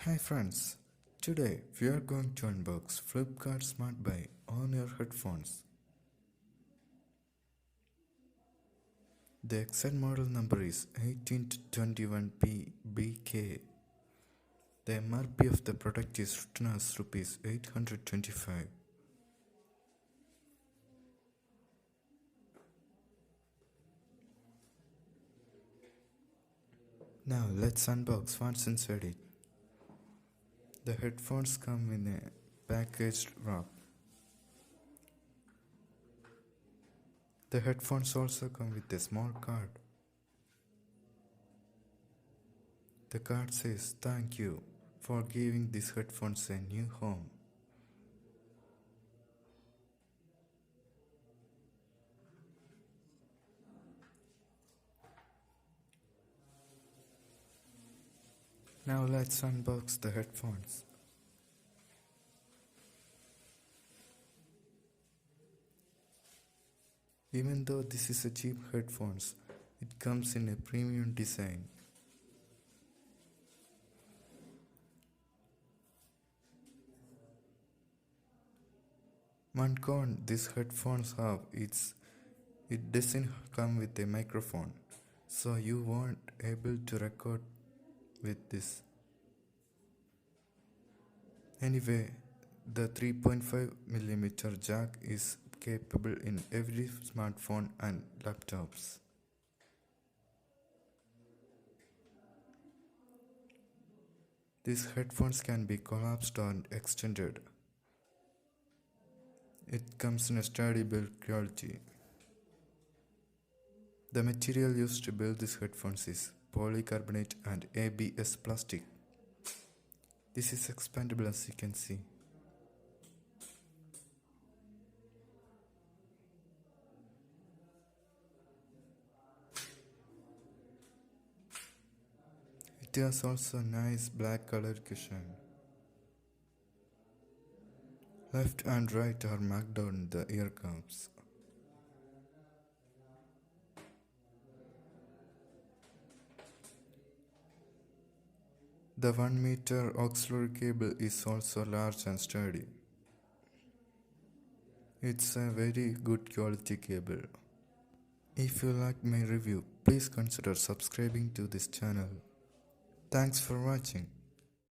Hi friends, today we are going to unbox Flipkart Smartbuy on-ear headphones. The exact model number is 18P21BK. The MRP of the product is written as Rs 825. Now let's unbox what's inside it. The headphones come in a packaged wrap. The headphones also come with a small card. The card says thank you for giving these headphones a new home. Now let's unbox the headphones. Even though this is a cheap headphones, it comes in a premium design. One con these headphones have is it doesn't come with a microphone, so you won't able to record with this. Anyway, the 3.5mm jack is capable in every smartphone and laptops. These headphones can be collapsed or extended. It comes in a sturdy build quality. The material used to build these headphones is polycarbonate and ABS plastic. This is expandable as you can see. It has also nice black color cushion. Left and right are marked on the ear cups. The 1 meter auxiliary cable is also large and sturdy. It's a very good quality cable. If you like my review, please consider subscribing to this channel. Thanks for watching.